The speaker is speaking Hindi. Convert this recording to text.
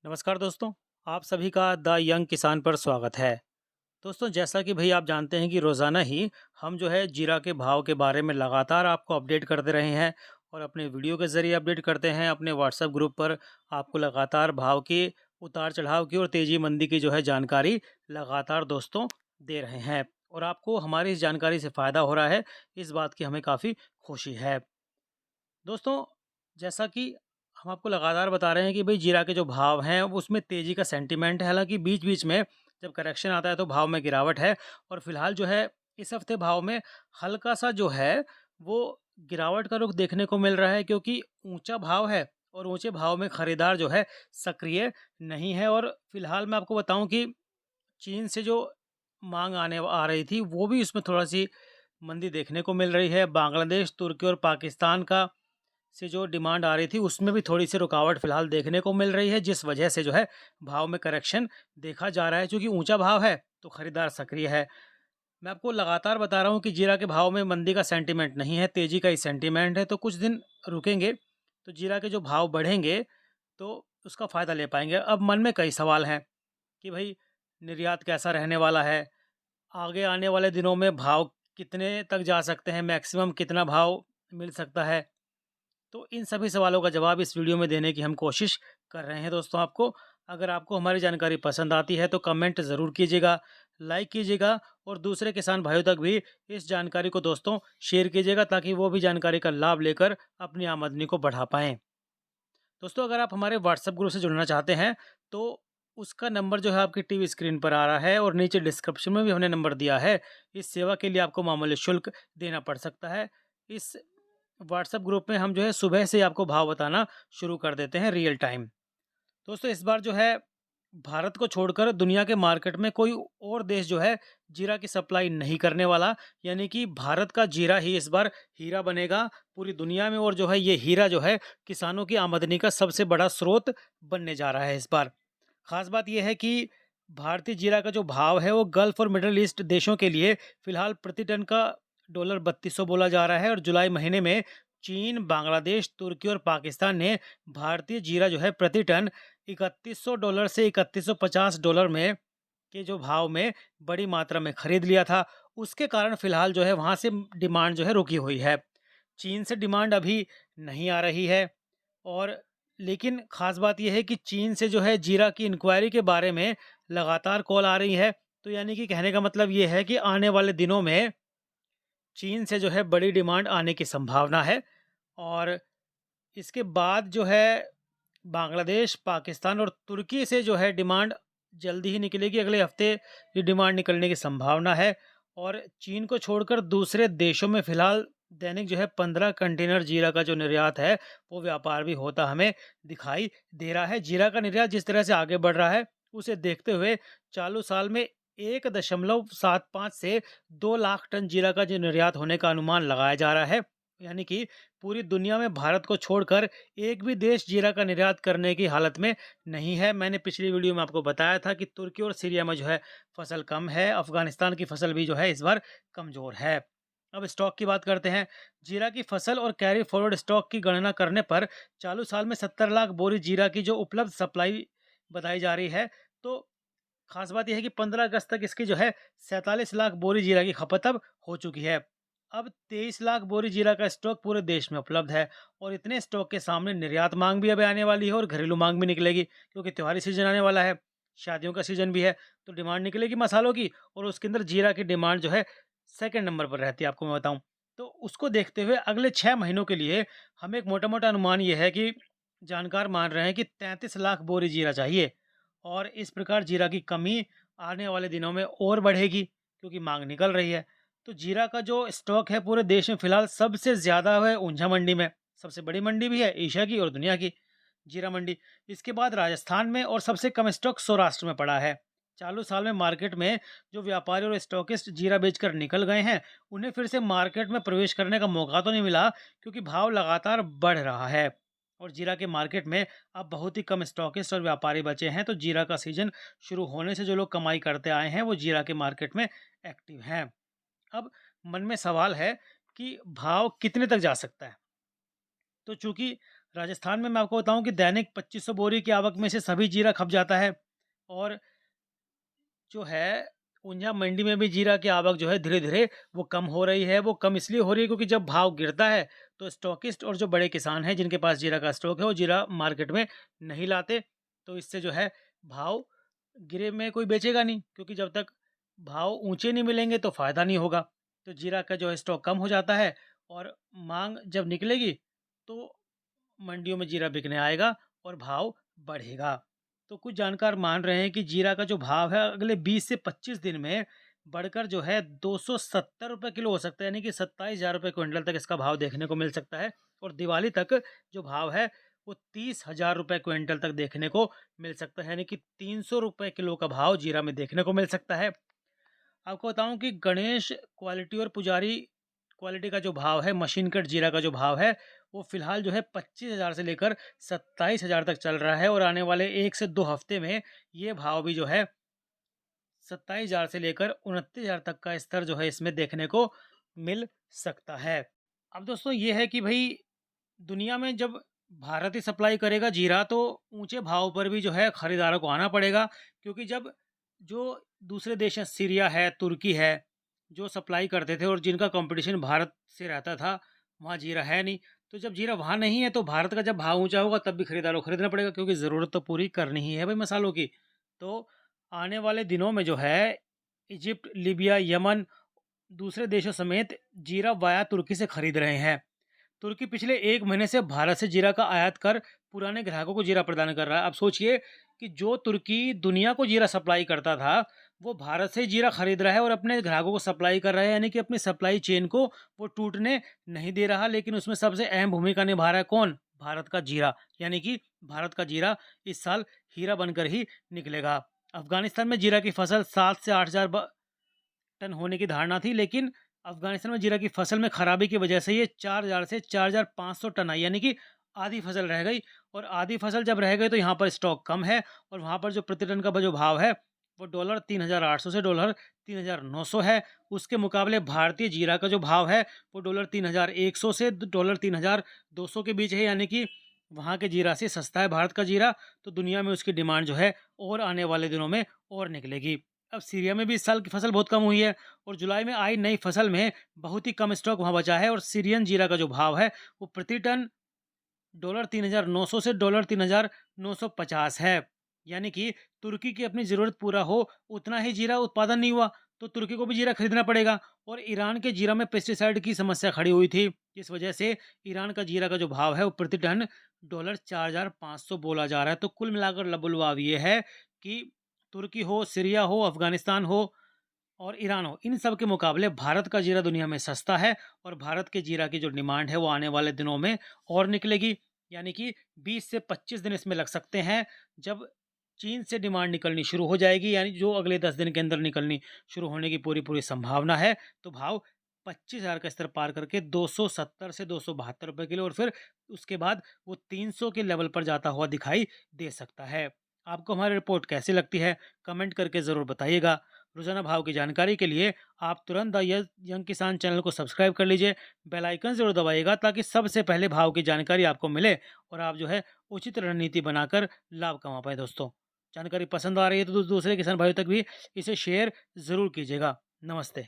नमस्कार दोस्तों, आप सभी का द यंग किसान पर स्वागत है। दोस्तों, जैसा कि भई आप जानते हैं कि रोज़ाना ही हम जो है जीरा के भाव के बारे में लगातार आपको अपडेट करते रहे हैं और अपने वीडियो के ज़रिए अपडेट करते हैं। अपने व्हाट्सएप ग्रुप पर आपको लगातार भाव के उतार-चढ़ाव की और तेज़ी-मंदी की जो है जानकारी लगातार दोस्तों दे रहे हैं और आपको हमारी इस जानकारी से फ़ायदा हो रहा है, इस बात की हमें काफ़ी खुशी है। दोस्तों, जैसा कि हम आपको लगातार बता रहे हैं कि भई जीरा के जो भाव हैं, वो उसमें तेज़ी का सेंटीमेंट है। हालाँकि बीच-बीच में जब करेक्शन आता है, तो भाव में गिरावट है और फिलहाल जो है, इस हफ़्ते भाव में हल्का-सा जो है, वो गिरावट का रुख देखने को मिल रहा है क्योंकि ऊँचा भाव है और ऊँचे भाव में खरीदार जो है, सक्रिय नहीं है और फिलहाल मैं आपको बताऊँ कि चीन से जो माँग आ रही थी, वो भी इसमें थोड़ा-सी मंदी देखने को मिल रही है। बांग्लादेश, तुर्की और पाकिस्तान का से जो डिमांड आ रही थी, उसमें भी थोड़ी-सी रुकावट फ़िलहाल देखने को मिल रही है, जिस वजह से जो है भाव में करेक्शन देखा जा रहा है। चूँकि ऊँचा भाव है, तो खरीदार सक्रिय है। मैं आपको लगातार बता रहा हूँ कि जीरा के भाव में मंदी का सेंटीमेंट नहीं है, तेज़ी का ही सेंटीमेंट है, तो कुछ दिन रुकेंगे, तो जीरा के जो भाव बढ़ेंगे, तो उसका फ़ायदा ले पाएँगे। अब मन में कई सवाल हैं कि भई निर्यात कैसा रहने वाला है? आगे आने वाले दिनों में भाव कितने तक जा सकते हैं? मैक्सिमम कितना भाव मिल सकता है? तो इन सभी सवालों का जवाब इस वीडियो में देने की हम कोशिश कर रहे हैं दोस्तों आपको। अगर आपको हमारी जानकारी पसंद आती है तो कमेंट ज़रूर कीजिएगा, लाइक कीजिएगा और दूसरे किसान भाइयों तक भी इस जानकारी को दोस्तों शेयर कीजिएगा ताकि वो भी जानकारी का लाभ लेकर अपनी आमदनी को बढ़ा पाएँ। दोस्तों, अगर आप हमारे व्हाट्सएप ग्रुप से जुड़ना चाहते हैं तो उसका नंबर जो है आपकी टीवी स्क्रीन पर आ रहा है और नीचे डिस्क्रिप्शन में भी हमने नंबर दिया है। इस सेवा के लिए आपको मामूली शुल्क देना पड़ सकता है। इस व्हाट्सएप ग्रुप में हम जो है सुबह से ही आपको भाव बताना शुरू कर देते हैं रियल टाइम। दोस्तों, इस बार जो है भारत को छोड़कर दुनिया के मार्केट में कोई और देश जो है जीरा की सप्लाई नहीं करने वाला, यानी कि भारत का जीरा ही इस बार हीरा बनेगा पूरी दुनिया में और जो है ये हीरा जो है किसानों की आमदनी का सबसे बड़ा स्रोत बनने जा रहा है इस बार। खास बात यह है कि भारतीय जीरा का जो भाव है वो गल्फ और मिडल ईस्ट देशों के लिए फिलहाल प्रति टन का डॉलर 3200 बोला जा रहा है और जुलाई महीने में चीन, बांग्लादेश, तुर्की और पाकिस्तान ने भारतीय जीरा जो है प्रति टन $3100 से $3150 में के जो भाव में बड़ी मात्रा में खरीद लिया था। उसके कारण फिलहाल जो है वहाँ से डिमांड जो है रुकी हुई है। चीन से डिमांड अभी नहीं आ रही है और लेकिन ख़ास बात ये है कि चीन से जो है जीरा की इंक्वायरी के बारे में लगातार कॉल आ रही है। तो यानी कि कहने का मतलब ये है कि आने वाले दिनों में चीन से जो है बड़ी डिमांड आने की संभावना है और इसके बाद जो है बांग्लादेश, पाकिस्तान और तुर्की से जो है डिमांड जल्दी ही निकलेगी। अगले हफ्ते ये डिमांड निकलने की संभावना है और चीन को छोड़कर दूसरे देशों में फ़िलहाल दैनिक जो है 15 कंटेनर जीरा का जो निर्यात है, वो व्यापार भी होता हमें दिखाई दे रहा है। जीरा का निर्यात जिस तरह से आगे बढ़ रहा है, उसे देखते हुए चालू साल में 1.75 से 2 लाख टन जीरा का जो निर्यात होने का अनुमान लगाया जा रहा है। यानी कि पूरी दुनिया में भारत को छोड़कर एक भी देश जीरा का निर्यात करने की हालत में नहीं है। मैंने पिछली वीडियो में आपको बताया था कि तुर्की और सीरिया में जो है फसल कम है, अफ़गानिस्तान की फसल भी जो है इस बार कमज़ोर है। अब स्टॉक की बात करते हैं। जीरा की फसल और कैरी फॉरवर्ड स्टॉक की गणना करने पर चालू साल में 70 लाख बोरी जीरा की जो उपलब्ध सप्लाई बताई जा रही है, तो खास बात यह है कि 15 अगस्त तक इसकी जो है 47 लाख बोरी जीरा की खपत अब हो चुकी है। अब 23 लाख बोरी जीरा का स्टॉक पूरे देश में उपलब्ध है और इतने स्टॉक के सामने निर्यात मांग भी अब आने वाली है और घरेलू मांग भी निकलेगी क्योंकि त्योहारी सीजन आने वाला है, शादियों का सीजन भी है, तो डिमांड निकलेगी मसालों की और उसके अंदर जीरा की डिमांड जो है सेकंड नंबर पर रहती है, आपको मैं बताऊं। तो उसको देखते हुए अगले 6 महीनों के लिए हमें एक मोटा मोटा अनुमान ये है कि जानकार मान रहे हैं कि 33 लाख बोरी जीरा चाहिए और इस प्रकार जीरा की कमी आने वाले दिनों में और बढ़ेगी क्योंकि मांग निकल रही है। तो जीरा का जो स्टॉक है पूरे देश में फिलहाल सबसे ज़्यादा है ऊंझा मंडी में, सबसे बड़ी मंडी भी है एशिया की और दुनिया की जीरा मंडी। इसके बाद राजस्थान में और सबसे कम स्टॉक सौराष्ट्र में पड़ा है। चालू साल में मार्केट में जो व्यापारी और स्टॉकिस्ट जीरा बेचकर निकल गए हैं, उन्हें फिर से मार्केट में प्रवेश करने का मौका तो नहीं मिला क्योंकि भाव लगातार बढ़ रहा है और जीरा के मार्केट में अब बहुत ही कम स्टॉकिस्ट और व्यापारी बचे हैं। तो जीरा का सीजन शुरू होने से जो लोग कमाई करते आए हैं वो जीरा के मार्केट में एक्टिव हैं। अब मन में सवाल है कि भाव कितने तक जा सकता है? तो चूँकि राजस्थान में मैं आपको बताऊँ कि दैनिक 2500 बोरी की आवक में से सभी जीरा खप जाता है। और जो है ऊंझा मंडी में भी जीरा की आवक जो है धीरे-धीरे वो कम हो रही है। वो कम इसलिए हो रही है क्योंकि जब भाव गिरता है तो स्टॉकिस्ट और जो बड़े किसान हैं जिनके पास जीरा का स्टॉक है वो जीरा मार्केट में नहीं लाते। तो इससे जो है भाव गिरे में कोई बेचेगा नहीं, क्योंकि जब तक भाव ऊँचे नहीं मिलेंगे तो फ़ायदा नहीं होगा। तो जीरा का जो है स्टॉक कम हो जाता है और माँग जब निकलेगी तो मंडियों में जीरा बिकने आएगा और भाव बढ़ेगा। तो कुछ जानकार मान रहे हैं कि जीरा का जो भाव है अगले 20 से 25 दिन में बढ़कर जो है 270 रुपए किलो हो सकता है, यानी कि 27,000 रुपए क्विंटल तक इसका भाव देखने को मिल सकता है। और दिवाली तक जो भाव है वो 30,000 रुपए क्विंटल तक देखने को मिल सकता है, यानी कि 300 रुपए किलो का भाव जीरा में देखने को मिल सकता है। आपको बताऊं कि गणेश क्वालिटी और पुजारी क्वालिटी का जो भाव है, मशीन कट जीरा का जो भाव है, वो फिलहाल जो है 25,000 से लेकर 27,000 तक चल रहा है। और आने वाले 1 से 2 हफ्ते में ये भाव भी जो है 27,000 से लेकर 29,000 तक का स्तर जो है इसमें देखने को मिल सकता है। अब दोस्तों ये है कि भाई दुनिया में जब भारत ही सप्लाई करेगा जीरा तो ऊंचे भाव पर भी जो है खरीदारों को आना पड़ेगा, क्योंकि जब जो दूसरे देश हैं, सीरिया है, तुर्की है, जो सप्लाई करते थे और जिनका कंपटीशन भारत से रहता था, वहाँ जीरा है नहीं। तो जब जीरा वहाँ नहीं है तो भारत का जब भाव ऊंचा होगा तब भी खरीदारों को खरीदना पड़ेगा, क्योंकि ज़रूरत तो पूरी करनी ही है भाई मसालों की। तो आने वाले दिनों में जो है इजिप्ट, लीबिया, यमन, दूसरे देशों समेत जीरा वाया तुर्की से खरीद रहे हैं। तुर्की पिछले 1 महीने से भारत से जीरा का आयात कर पुराने ग्राहकों को जीरा प्रदान कर रहा है। अब सोचिए कि जो तुर्की दुनिया को जीरा सप्लाई करता था, वो भारत से जीरा खरीद रहा है और अपने ग्राहकों को सप्लाई कर रहा है, यानी कि अपनी सप्लाई चेन को वो टूटने नहीं दे रहा। लेकिन उसमें सबसे अहम भूमिका निभा रहा है कौन? भारत का जीरा। यानी कि भारत का जीरा इस साल हीरा बनकर ही निकलेगा। अफ़गानिस्तान में जीरा की फसल 7 से 8,000 टन होने की धारणा थी, लेकिन अफ़गानिस्तान में जीरा की फसल में खराबी की वजह से ये 4,000 से 4,500 टन आई, यानी कि आधी फसल रह गई। और आधी फसल जब रह गई तो यहाँ पर स्टॉक कम है और वहाँ पर जो प्रति टन का जो भाव है वो डॉलर 3,800 से डॉलर 3,900 है। उसके मुकाबले भारतीय जीरा का जो भाव है वो डॉलर 3,100 से डॉलर 3,200 के बीच है, यानी कि वहाँ के जीरा से सस्ता है भारत का जीरा। तो दुनिया में उसकी डिमांड जो है और आने वाले दिनों में और निकलेगी। अब सीरिया में भी इस साल की फसल बहुत कम हुई है और जुलाई में आई नई फसल में बहुत ही कम स्टॉक वहाँ बचा है। और सीरियन जीरा का जो भाव है वो प्रति टन डॉलर 3,900 से डॉलर 3,950 है। यानी कि तुर्की की अपनी ज़रूरत पूरा हो उतना ही जीरा उत्पादन नहीं हुआ, तो तुर्की को भी जीरा खरीदना पड़ेगा। और ईरान के जीरा में पेस्टिसाइड की समस्या खड़ी हुई थी, इस वजह से ईरान का जीरा का जो भाव है वो प्रति टन डॉलर 4,500 बोला जा रहा है। तो कुल मिलाकर लबुलवाव ये है कि तुर्की हो, सीरिया हो, अफ़गानिस्तान हो और ईरान हो, इन सब के मुकाबले भारत का जीरा दुनिया में सस्ता है। और भारत के जीरा की जो डिमांड है वो आने वाले दिनों में और निकलेगी, यानी कि 20 से 25 दिन इसमें लग सकते हैं। जब चीन से डिमांड निकलनी शुरू हो जाएगी, यानी जो अगले 10 दिन के अंदर निकलनी शुरू होने की पूरी पूरी संभावना है, तो भाव 25,000 का स्तर पार करके 270 से 272 रुपए किलो और फिर उसके बाद वो 300 के लेवल पर जाता हुआ दिखाई दे सकता है। आपको हमारी रिपोर्ट कैसी लगती है? कमेंट करके ज़रूर बताइएगा। रोज़ाना भाव की जानकारी के लिए आप तुरंत द यंग किसान चैनल को सब्सक्राइब कर लीजिए, बेल आइकन ज़रूर दबाइएगा ताकि सबसे पहले भाव की जानकारी आपको मिले और आप जो है उचित रणनीति बनाकर लाभ कमा पाएँ दोस्तों। जानकारी पसंद आ रही है तो दूसरे किसान भाइयों तक भी इसे शेयर ज़रूर कीजिएगा। नमस्ते।